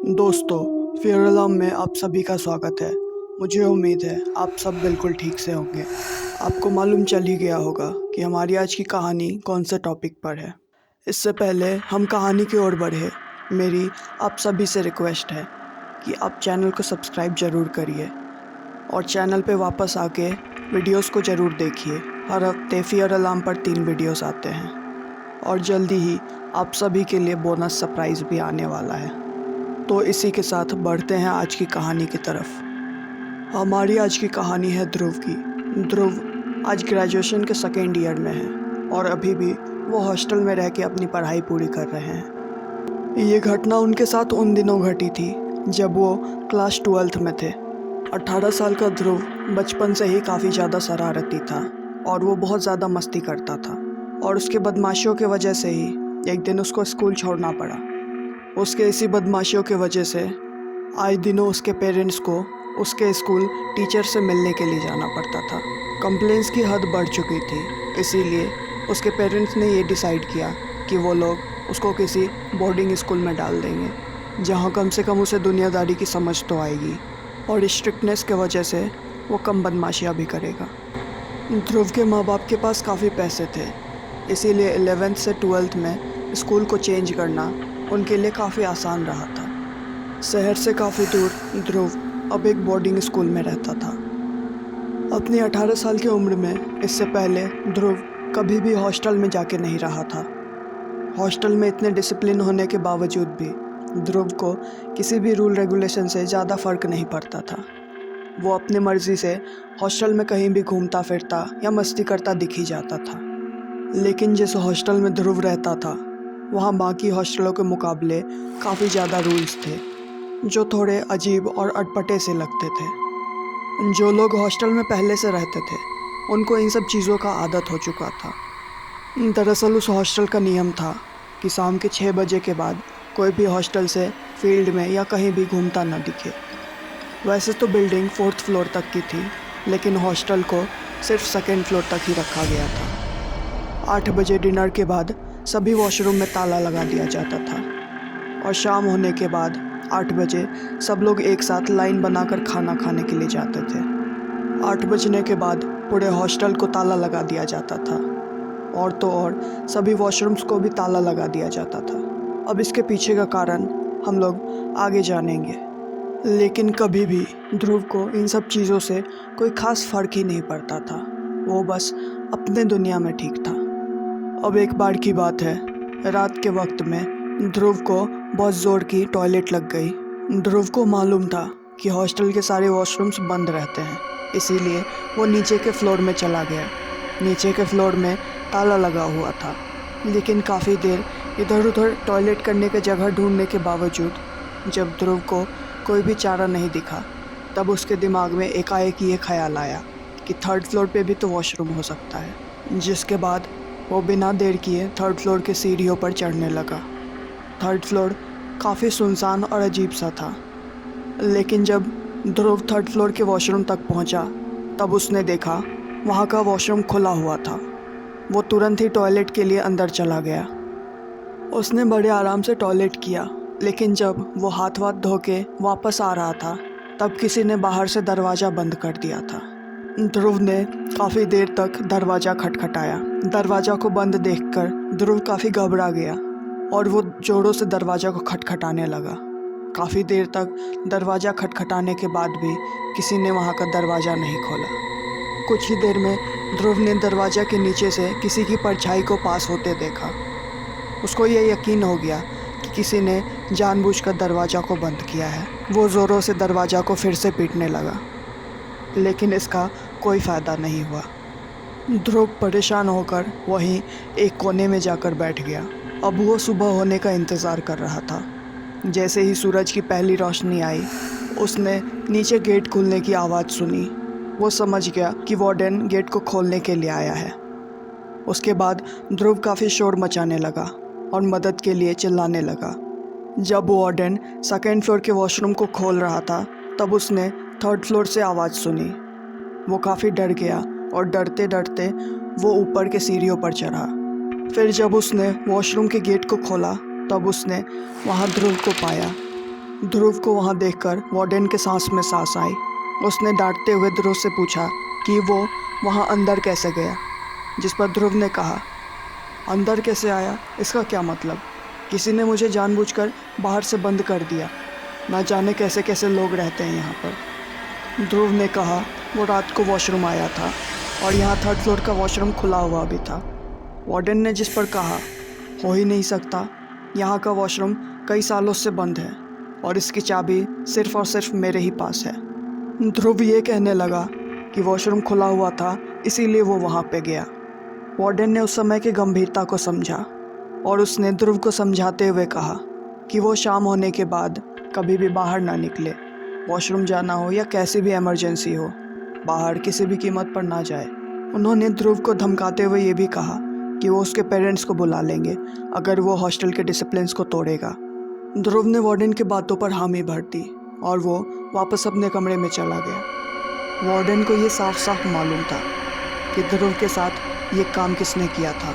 दोस्तों, fair alarm में आप सभी का स्वागत है। मुझे उम्मीद है आप सब बिल्कुल ठीक से होंगे। आपको मालूम चल ही गया होगा कि हमारी आज की कहानी कौन से टॉपिक पर है। इससे पहले हम कहानी की ओर बढ़े, मेरी आप सभी से रिक्वेस्ट है कि आप चैनल को सब्सक्राइब ज़रूर करिए और चैनल पे वापस आके वीडियोस को ज़रूर देखिए। हर हफ्ते फेयर अलार्म पर 3 वीडियोस आते हैं और जल्दी ही आप सभी के लिए बोनस सरप्राइज़ भी आने वाला है। तो इसी के साथ बढ़ते हैं आज की कहानी की तरफ। हमारी आज की कहानी है ध्रुव की। ध्रुव आज ग्रेजुएशन के सेकेंड ईयर में है और अभी भी वो हॉस्टल में रह के अपनी पढ़ाई पूरी कर रहे हैं। ये घटना उनके साथ उन दिनों घटी थी जब वो क्लास 12th में थे। 18 साल का ध्रुव बचपन से ही काफ़ी ज़्यादा शरारती था और वो बहुत ज़्यादा मस्ती करता था और उसके बदमाशियों की वजह से ही एक दिन उसको स्कूल छोड़ना पड़ा। उसके इसी बदमाशियों की वजह से आए दिनों उसके पेरेंट्स को उसके स्कूल टीचर से मिलने के लिए जाना पड़ता था। कंप्लेंट्स की हद बढ़ चुकी थी, इसीलिए उसके पेरेंट्स ने ये डिसाइड किया कि वो लोग उसको किसी बोर्डिंग स्कूल में डाल देंगे जहाँ कम से कम उसे दुनियादारी की समझ तो आएगी और स्ट्रिक्टनेस की वजह से वो कम बदमाशियाँ भी करेगा। ध्रुव के माँ बाप के पास काफ़ी पैसे थे, इसीलिए 11th से 12th में स्कूल को चेंज करना उनके लिए काफ़ी आसान रहा था। शहर से काफ़ी दूर ध्रुव अब एक बोर्डिंग स्कूल में रहता था। अपनी 18 साल की उम्र में इससे पहले ध्रुव कभी भी हॉस्टल में जाके नहीं रहा था। हॉस्टल में इतने डिसिप्लिन होने के बावजूद भी ध्रुव को किसी भी रूल रेगुलेशन से ज़्यादा फ़र्क नहीं पड़ता था। वो अपनी मर्ज़ी से हॉस्टल में कहीं भी घूमता फिरता या मस्ती करता दिख ही जाता था। लेकिन जिस हॉस्टल में ध्रुव रहता था वहाँ बाकी हॉस्टलों के मुकाबले काफ़ी ज़्यादा रूल्स थे जो थोड़े अजीब और अटपटे से लगते थे। जो लोग हॉस्टल में पहले से रहते थे उनको इन सब चीज़ों का आदत हो चुका था। दरअसल उस हॉस्टल का नियम था कि शाम के 6 बजे के बाद कोई भी हॉस्टल से फील्ड में या कहीं भी घूमता न दिखे। वैसे तो बिल्डिंग 4th फ्लोर तक की थी, लेकिन हॉस्टल को सिर्फ 2nd फ्लोर तक ही रखा गया था। 8 बजे डिनर के बाद सभी वॉशरूम में ताला लगा दिया जाता था और शाम होने के बाद 8 बजे सब लोग एक साथ लाइन बनाकर खाना खाने के लिए जाते थे। 8 बजने के बाद पूरे हॉस्टल को ताला लगा दिया जाता था और तो और सभी वॉशरूम्स को भी ताला लगा दिया जाता था। अब इसके पीछे का कारण हम लोग आगे जानेंगे, लेकिन कभी भी ध्रुव को इन सब चीज़ों से कोई ख़ास फ़र्क ही नहीं पड़ता था। वो बस अपने दुनिया में ठीक था। अब एक बार की बात है, रात के वक्त में ध्रुव को बहुत ज़ोर की टॉयलेट लग गई। ध्रुव को मालूम था कि हॉस्टल के सारे वॉशरूम्स बंद रहते हैं, इसीलिए वो नीचे के फ्लोर में चला गया। नीचे के फ्लोर में ताला लगा हुआ था, लेकिन काफ़ी देर इधर उधर टॉयलेट करने की जगह ढूंढने के बावजूद जब ध्रुव को कोई भी चारा नहीं दिखा, तब उसके दिमाग में एकाएक ये ख्याल आया कि 3rd फ्लोर पे भी तो वॉशरूम हो सकता है। जिसके बाद वो बिना देर किए 3rd फ्लोर के सीढ़ियों पर चढ़ने लगा। 3rd फ्लोर काफ़ी सुनसान और अजीब सा था, लेकिन जब ध्रुव 3rd फ्लोर के वॉशरूम तक पहुंचा, तब उसने देखा वहां का वॉशरूम खुला हुआ था। वो तुरंत ही टॉयलेट के लिए अंदर चला गया। उसने बड़े आराम से टॉयलेट किया, लेकिन जब वो हाथ वाथ धो के वापस आ रहा था, तब किसी ने बाहर से दरवाज़ा बंद कर दिया था। ध्रुव ने काफ़ी देर तक दरवाज़ा खटखटाया। दरवाज़ा को बंद देखकर ध्रुव काफ़ी घबरा गया और वो ज़ोरों से दरवाज़ा को खटखटाने लगा। काफ़ी देर तक दरवाज़ा खटखटाने के बाद भी किसी ने वहाँ का दरवाज़ा नहीं खोला। कुछ ही देर में ध्रुव ने दरवाज़ा के नीचे से किसी की परछाई को पास होते देखा। उसको ये यकीन हो गया कि किसी ने जानबूझकर दरवाज़ा को बंद किया है। वो ज़ोरों से दरवाज़ा को फिर से पीटने लगा, लेकिन इसका कोई फ़ायदा नहीं हुआ। ध्रुव परेशान होकर वहीं एक कोने में जाकर बैठ गया। अब वो सुबह होने का इंतज़ार कर रहा था। जैसे ही सूरज की पहली रोशनी आई, उसने नीचे गेट खुलने की आवाज़ सुनी। वो समझ गया कि वार्डन गेट को खोलने के लिए आया है। उसके बाद ध्रुव काफ़ी शोर मचाने लगा और मदद के लिए चिल्लाने लगा। जब वार्डन 2nd फ्लोर के वॉशरूम को खोल रहा था, तब उसने 3rd फ्लोर से आवाज़ सुनी। वो काफ़ी डर गया और डरते डरते वो ऊपर के सीढ़ियों पर चढ़ा। फिर जब उसने वॉशरूम के गेट को खोला, तब उसने वहाँ ध्रुव को पाया। ध्रुव को वहाँ देखकर वार्डन के सांस में सांस आई। उसने डांटते हुए ध्रुव से पूछा कि वो वहाँ अंदर कैसे गया, जिस पर ध्रुव ने कहा, अंदर कैसे आया, इसका क्या मतलब? किसी ने मुझे जानबूझकर बाहर से बंद कर दिया। ना जाने कैसे कैसे लोग रहते हैं यहाँ पर। ध्रुव ने कहा वो रात को वॉशरूम आया था और यहाँ 3rd फ्लोर का वॉशरूम खुला हुआ भी था। वार्डन ने जिस पर कहा, हो ही नहीं सकता, यहाँ का वॉशरूम कई सालों से बंद है और इसकी चाबी सिर्फ़ और सिर्फ मेरे ही पास है। ध्रुव ये कहने लगा कि वॉशरूम खुला हुआ था इसीलिए वो वहाँ पे गया। वार्डन ने उस समय की गंभीरता को समझा और उसने ध्रुव को समझाते हुए कहा कि वो शाम होने के बाद कभी भी बाहर ना निकले। वॉशरूम जाना हो या कैसी भी इमरजेंसी हो, बाहर किसी भी कीमत पर ना जाए। उन्होंने ध्रुव को धमकाते हुए ये भी कहा कि वो उसके पेरेंट्स को बुला लेंगे अगर वो हॉस्टल के डिसिप्लिन्स को तोड़ेगा। ध्रुव ने वार्डन की बातों पर हामी भर दी और वो वापस अपने कमरे में चला गया। वार्डन को ये साफ साफ मालूम था कि ध्रुव के साथ ये काम किसने किया था।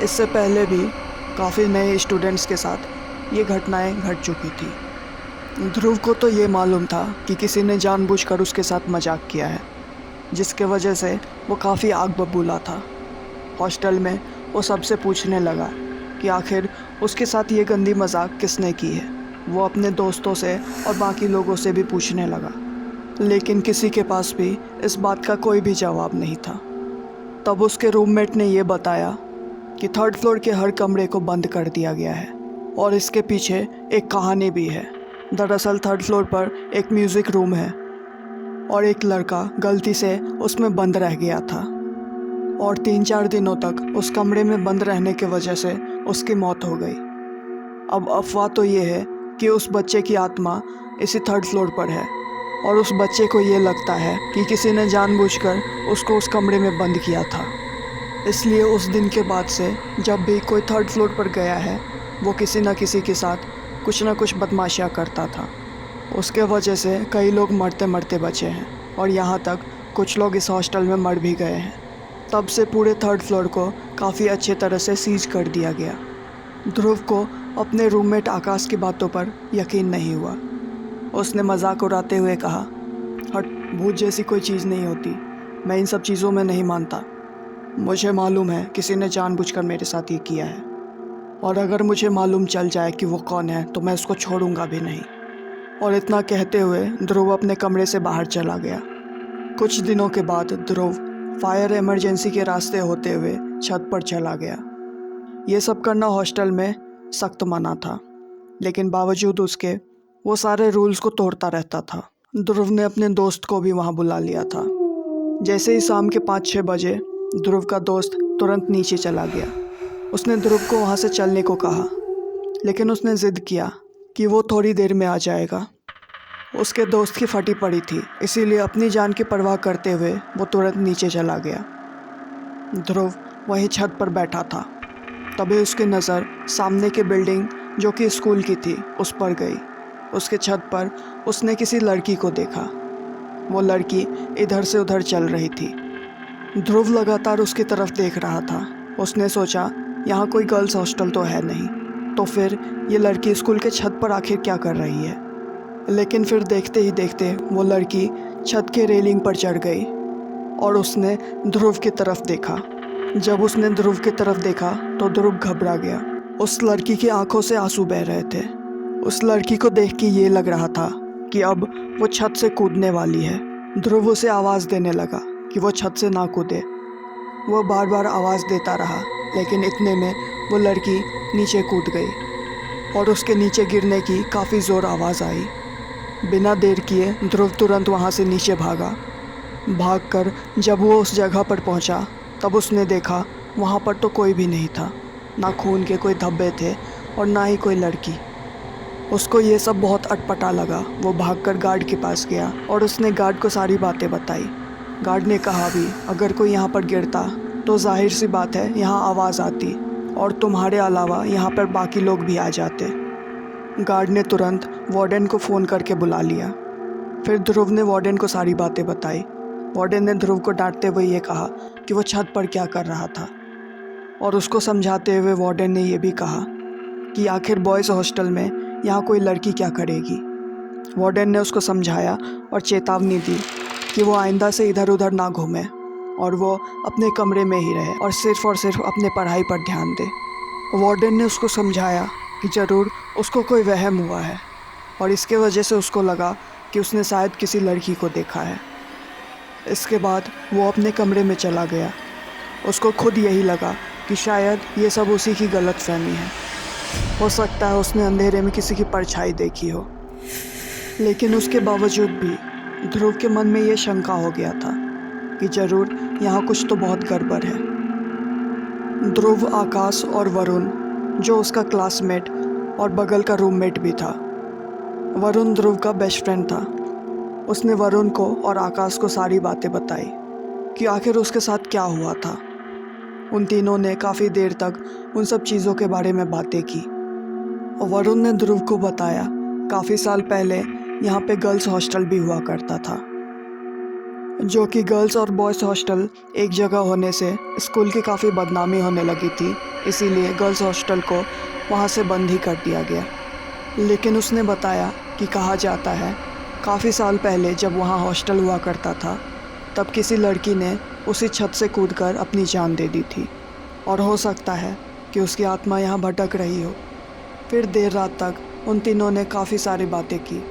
इससे पहले भी काफ़ी नए स्टूडेंट्स के साथ ये घटनाएं घट चुकी थी। ध्रुव को तो ये मालूम था कि किसी ने जानबूझकर उसके साथ मजाक किया है, जिसके वजह से वो काफ़ी आग बबूला था। हॉस्टल में वो सबसे पूछने लगा कि आखिर उसके साथ ये गंदी मजाक किसने की है। वो अपने दोस्तों से और बाकी लोगों से भी पूछने लगा, लेकिन किसी के पास भी इस बात का कोई भी जवाब नहीं था। तब उसके रूममेट ने ये बताया कि 3rd फ्लोर के हर कमरे को बंद कर दिया गया है और इसके पीछे एक कहानी भी है। दरअसल 3rd फ्लोर पर एक म्यूज़िक रूम है और एक लड़का गलती से उसमें बंद रह गया था और 3-4 दिनों तक उस कमरे में बंद रहने की वजह से उसकी मौत हो गई। अब अफवाह तो ये है कि उस बच्चे की आत्मा इसी 3rd फ्लोर पर है और उस बच्चे को ये लगता है कि किसी ने जानबूझकर उसको उस कमरे में बंद किया था। इसलिए उस दिन के बाद से जब भी कोई 3rd फ्लोर पर गया है, वो किसी न किसी के साथ कुछ न कुछ बदमाशियाँ करता था। उसके वजह से कई लोग मरते मरते बचे हैं और यहाँ तक कुछ लोग इस हॉस्टल में मर भी गए हैं। तब से पूरे 3rd फ्लोर को काफ़ी अच्छे तरह से सीज कर दिया गया। ध्रुव को अपने रूममेट आकाश की बातों पर यकीन नहीं हुआ। उसने मजाक उड़ाते हुए कहा, हट, भूत जैसी कोई चीज़ नहीं होती, मैं इन सब चीज़ों में नहीं मानता। मुझे मालूम है किसी ने जानबूझकर मेरे साथ ये किया है और अगर मुझे मालूम चल जाए कि वो कौन है तो मैं उसको छोड़ूंगा भी नहीं। और इतना कहते हुए ध्रुव अपने कमरे से बाहर चला गया। कुछ दिनों के बाद ध्रुव फायर इमरजेंसी के रास्ते होते हुए छत पर चला गया। ये सब करना हॉस्टल में सख्त मना था, लेकिन बावजूद उसके वो सारे रूल्स को तोड़ता रहता था। ध्रुव ने अपने दोस्त को भी वहाँ बुला लिया था। जैसे ही शाम के 5-6 बजे ध्रुव का दोस्त तुरंत नीचे चला गया। उसने ध्रुव को वहाँ से चलने को कहा, लेकिन उसने ज़िद किया कि वो थोड़ी देर में आ जाएगा। उसके दोस्त की फटी पड़ी थी, इसीलिए अपनी जान की परवाह करते हुए वो तुरंत नीचे चला गया। ध्रुव वहीं छत पर बैठा था। तभी उसकी नज़र सामने की बिल्डिंग जो कि स्कूल की थी उस पर गई। उसके छत पर उसने किसी लड़की को देखा। वो लड़की इधर से उधर चल रही थी। ध्रुव लगातार उसकी तरफ देख रहा था। उसने सोचा यहाँ कोई गर्ल्स हॉस्टल तो है नहीं, तो फिर ये लड़की स्कूल के छत पर आखिर क्या कर रही है। लेकिन फिर देखते ही देखते वो लड़की छत के रेलिंग पर चढ़ गई और उसने ध्रुव की तरफ देखा। जब उसने ध्रुव की तरफ देखा तो ध्रुव घबरा गया। उस लड़की की आंखों से आंसू बह रहे थे। उस लड़की को देख के ये लग रहा था कि अब वो छत से कूदने वाली है। ध्रुव उसे आवाज़ देने लगा कि वो छत से ना कूदे। वो बार बार आवाज़ देता रहा, लेकिन इतने में वो लड़की नीचे कूद गई और उसके नीचे गिरने की काफ़ी ज़ोर आवाज़ आई। बिना देर किए ध्रुव तुरंत वहाँ से नीचे भागा। भागकर जब वो उस जगह पर पहुँचा तब उसने देखा वहाँ पर तो कोई भी नहीं था। ना खून के कोई धब्बे थे और ना ही कोई लड़की। उसको ये सब बहुत अटपटा लगा। वो भागकर गार्ड के पास गया और उसने गार्ड को सारी बातें बताई। गार्ड ने कहा भी अगर कोई यहाँ पर गिरता तो जाहिर सी बात है यहाँ आवाज़ आती और तुम्हारे अलावा यहाँ पर बाकी लोग भी आ जाते। गार्ड ने तुरंत वार्डन को फ़ोन करके बुला लिया। फिर ध्रुव ने वार्डन को सारी बातें बताई। वार्डन ने ध्रुव को डांटते हुए ये कहा कि वो छत पर क्या कर रहा था और उसको समझाते हुए वार्डन ने ये भी कहा कि आखिर बॉयज़ हॉस्टल में यहाँ कोई लड़की क्या करेगी। वार्डन ने उसको समझाया और चेतावनी दी कि वो आइंदा से इधर उधर ना घूमे और वो अपने कमरे में ही रहे और सिर्फ अपने पढ़ाई पर ध्यान दे। वार्डन ने उसको समझाया कि ज़रूर उसको कोई वहम हुआ है और इसके वजह से उसको लगा कि उसने शायद किसी लड़की को देखा है। इसके बाद वो अपने कमरे में चला गया। उसको खुद यही लगा कि शायद ये सब उसी की गलतफहमी है। हो सकता है उसने अंधेरे में किसी की परछाई देखी हो। लेकिन उसके बावजूद भी ध्रुव के मन में ये शंका हो गया था कि ज़रूर यहाँ कुछ तो बहुत गड़बड़ है। ध्रुव, आकाश और वरुण, जो उसका क्लासमेट और बगल का रूममेट भी था। वरुण ध्रुव का बेस्ट फ्रेंड था। उसने वरुण को और आकाश को सारी बातें बताई कि आखिर उसके साथ क्या हुआ था। उन तीनों ने काफ़ी देर तक उन सब चीज़ों के बारे में बातें की। वरुण ने ध्रुव को बताया काफ़ी साल पहले यहाँ पे गर्ल्स हॉस्टल भी हुआ करता था, जो कि गर्ल्स और बॉयज़ हॉस्टल एक जगह होने से स्कूल की काफ़ी बदनामी होने लगी थी, इसीलिए गर्ल्स हॉस्टल को वहाँ से बंद ही कर दिया गया। लेकिन उसने बताया कि कहा जाता है काफ़ी साल पहले जब वहाँ हॉस्टल हुआ करता था तब किसी लड़की ने उसी छत से कूदकर अपनी जान दे दी थी और हो सकता है कि उसकी आत्मा यहाँ भटक रही हो। फिर देर रात तक उन तीनों ने काफ़ी सारी बातें की।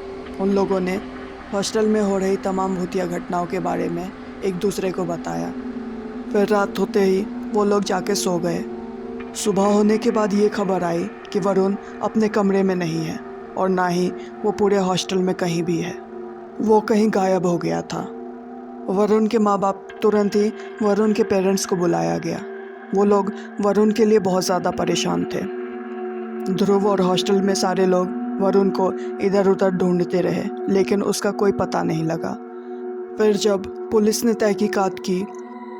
उन लोगों ने हॉस्टल में हो रही तमाम भूतिया घटनाओं के बारे में एक दूसरे को बताया। फिर रात होते ही वो लोग जाके सो गए। सुबह होने के बाद ये खबर आई कि वरुण अपने कमरे में नहीं है और ना ही वो पूरे हॉस्टल में कहीं भी है। वो कहीं गायब हो गया था। वरुण के माँ बाप तुरंत ही वरुण के पेरेंट्स को बुलाया गया। वो लोग वरुण के लिए बहुत ज़्यादा परेशान थे। ध्रुव और हॉस्टल में सारे लोग वरुण को इधर उधर ढूंढते रहे, लेकिन उसका कोई पता नहीं लगा। फिर जब पुलिस ने तहकीकात की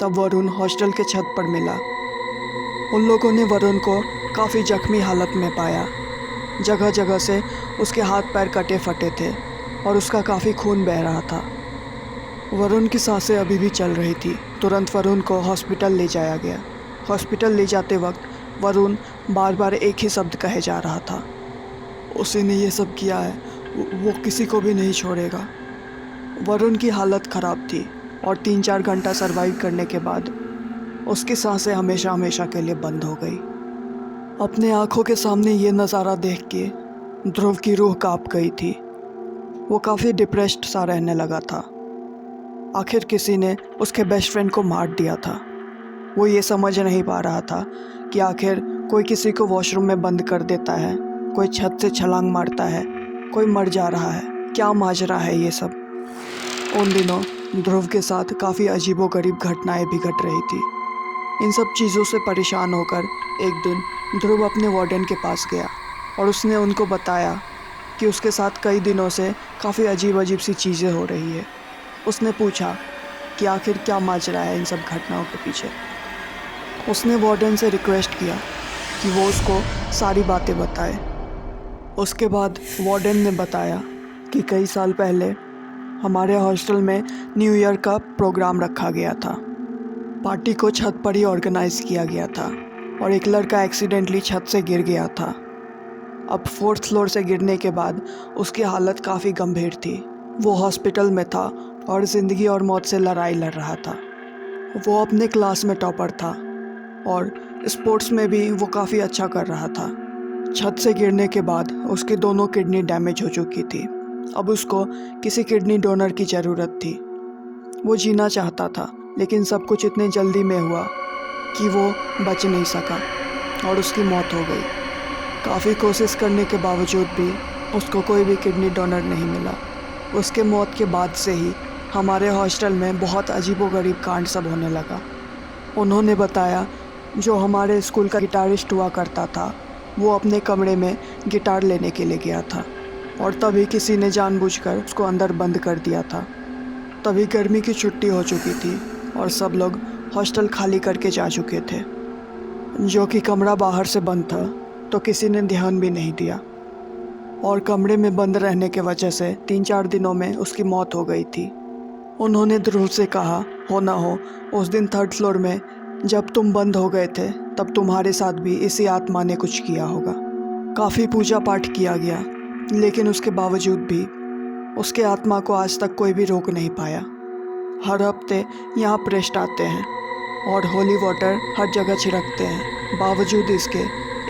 तब वरुण हॉस्टल के छत पर मिला। उन लोगों ने वरुण को काफ़ी जख्मी हालत में पाया। जगह जगह से उसके हाथ पैर कटे फटे थे और उसका काफ़ी खून बह रहा था। वरुण की सांसें अभी भी चल रही थी। तुरंत वरुण को हॉस्पिटल ले जाया गया। हॉस्पिटल ले जाते वक्त वरुण बार बार एक ही शब्द कहे जा रहा था, उसी ने ये सब किया है, वो किसी को भी नहीं छोड़ेगा। वरुण की हालत ख़राब थी और 3-4 घंटा सरवाइव करने के बाद उसकी सांसें हमेशा हमेशा के लिए बंद हो गई। अपने आँखों के सामने ये नज़ारा देख के ध्रुव की रूह काँप गई थी। वो काफ़ी डिप्रेस्ड सा रहने लगा था। आखिर किसी ने उसके बेस्ट फ्रेंड को मार दिया था। वो ये समझ नहीं पा रहा था कि आखिर कोई किसी को वॉशरूम में बंद कर देता है, कोई छत से छलांग मारता है, कोई मर जा रहा है, क्या माजरा है ये सब। उन दिनों ध्रुव के साथ काफ़ी अजीबोगरीब घटनाएं भी घट रही थी। इन सब चीज़ों से परेशान होकर एक दिन ध्रुव अपने वार्डन के पास गया और उसने उनको बताया कि उसके साथ कई दिनों से काफ़ी अजीब सी चीज़ें हो रही है। उसने पूछा कि आखिर क्या माजरा है इन सब घटनाओं के पीछे। उसने वार्डन से रिक्वेस्ट किया कि वो उसको सारी बातें बताए। उसके बाद वार्डन ने बताया कि कई साल पहले हमारे हॉस्टल में न्यू ईयर का प्रोग्राम रखा गया था। पार्टी को छत पर ही ऑर्गेनाइज किया गया था और एक लड़का एक्सीडेंटली छत से गिर गया था। अब 4th फ्लोर से गिरने के बाद उसकी हालत काफ़ी गंभीर थी। वो हॉस्पिटल में था और ज़िंदगी और मौत से लड़ाई लड़ रहा था। वो अपने क्लास में टॉपर था और स्पोर्ट्स में भी वो काफ़ी अच्छा कर रहा था। छत से गिरने के बाद उसकी दोनों किडनी डैमेज हो चुकी थी। अब उसको किसी किडनी डोनर की ज़रूरत थी। वो जीना चाहता था, लेकिन सब कुछ इतनी जल्दी में हुआ कि वो बच नहीं सका और उसकी मौत हो गई। काफ़ी कोशिश करने के बावजूद भी उसको कोई भी किडनी डोनर नहीं मिला। उसके मौत के बाद से ही हमारे हॉस्टल में बहुत अजीबोगरीब कांड सब होने लगा। उन्होंने बताया जो हमारे स्कूल का गिटारिस्ट हुआ करता था वो अपने कमरे में गिटार लेने के लिए गया था और तभी किसी ने जानबूझकर उसको अंदर बंद कर दिया था। तभी गर्मी की छुट्टी हो चुकी थी और सब लोग हॉस्टल खाली करके जा चुके थे। जो कि कमरा बाहर से बंद था तो किसी ने ध्यान भी नहीं दिया और कमरे में बंद रहने के वजह से 3-4 दिनों में उसकी मौत हो गई थी। उन्होंने ध्रुव से कहा हो ना हो उस दिन 3rd फ्लोर में जब तुम बंद हो गए थे तब तुम्हारे साथ भी इसी आत्मा ने कुछ किया होगा। काफ़ी पूजा पाठ किया गया, लेकिन उसके बावजूद भी उसके आत्मा को आज तक कोई भी रोक नहीं पाया। हर हफ्ते यहाँ प्रेस्ट आते हैं और होली वाटर हर जगह छिड़कते हैं। बावजूद इसके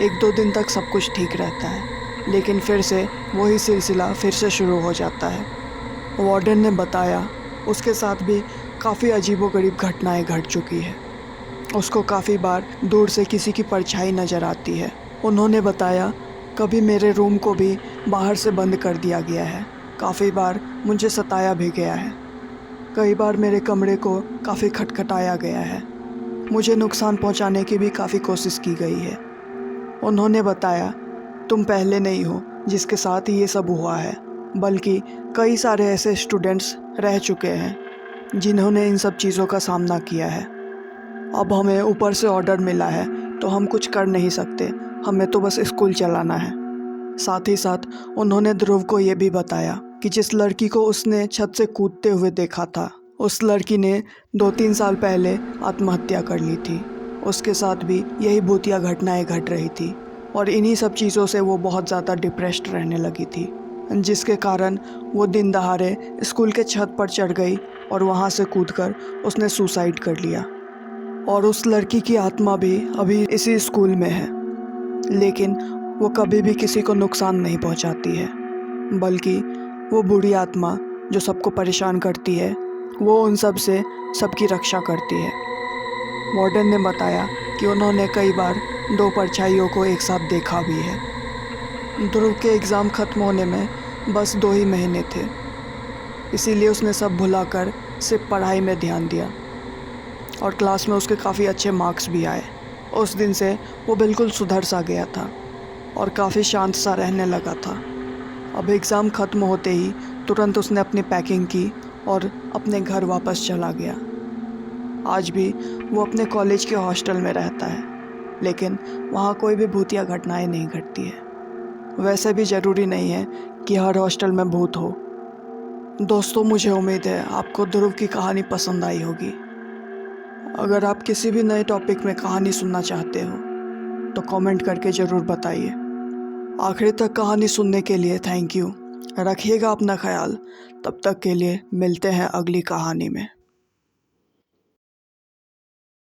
1-2 दिन तक सब कुछ ठीक रहता है, लेकिन फिर से वही सिलसिला फिर से शुरू हो जाता है। वार्डन ने बताया उसके साथ भी काफ़ी अजीबोगरीब घटनाएं घट चुकी है। उसको काफ़ी बार दूर से किसी की परछाई नज़र आती है। उन्होंने बताया कभी मेरे रूम को भी बाहर से बंद कर दिया गया है। काफ़ी बार मुझे सताया भी गया है। कई बार मेरे कमरे को काफ़ी खटखटाया गया है। मुझे नुकसान पहुंचाने की भी काफ़ी कोशिश की गई है। उन्होंने बताया तुम पहले नहीं हो जिसके साथ ये सब हुआ है, बल्कि कई सारे ऐसे स्टूडेंट्स रह चुके हैं जिन्होंने इन सब चीज़ों का सामना किया है। अब हमें ऊपर से ऑर्डर मिला है तो हम कुछ कर नहीं सकते, हमें तो बस स्कूल चलाना है। साथ ही साथ उन्होंने ध्रुव को ये भी बताया कि जिस लड़की को उसने छत से कूदते हुए देखा था, उस लड़की ने 2-3 साल पहले आत्महत्या कर ली थी। उसके साथ भी यही भूतिया घटनाएं घट रही थी और इन्हीं सब चीज़ों से वो बहुत ज़्यादा डिप्रेस्ड रहने लगी थी, जिसके कारण वो दिन दहाड़े स्कूल के छत पर चढ़ गई और वहाँ से कूदकर उसने सुसाइड कर लिया। और उस लड़की की आत्मा भी अभी इसी स्कूल में है, लेकिन वो कभी भी किसी को नुकसान नहीं पहुंचाती है, बल्कि वो बुरी आत्मा जो सबको परेशान करती है, वो उन सब से सबकी रक्षा करती है। वार्डन ने बताया कि उन्होंने कई बार 2 परछाइयों को एक साथ देखा भी है। ध्रुव के एग्ज़ाम ख़त्म होने में बस 2 ही महीने थे, इसीलिए उसने सब भुलाकर सिर्फ पढ़ाई में ध्यान दिया और क्लास में उसके काफ़ी अच्छे मार्क्स भी आए। उस दिन से वो बिल्कुल सुधर सा गया था और काफ़ी शांत सा रहने लगा था। अब एग्ज़ाम ख़त्म होते ही तुरंत उसने अपनी पैकिंग की और अपने घर वापस चला गया। आज भी वो अपने कॉलेज के हॉस्टल में रहता है, लेकिन वहाँ कोई भी भूतिया घटनाएं नहीं घटती है। वैसे भी ज़रूरी नहीं है कि हर हॉस्टल में भूत हो। दोस्तों, मुझे उम्मीद है आपको ध्रुव की कहानी पसंद आई होगी। अगर आप किसी भी नए टॉपिक में कहानी सुनना चाहते हो तो कमेंट करके ज़रूर बताइए। आखिर तक कहानी सुनने के लिए थैंक यू। रखिएगा अपना ख्याल। तब तक के लिए मिलते हैं अगली कहानी में।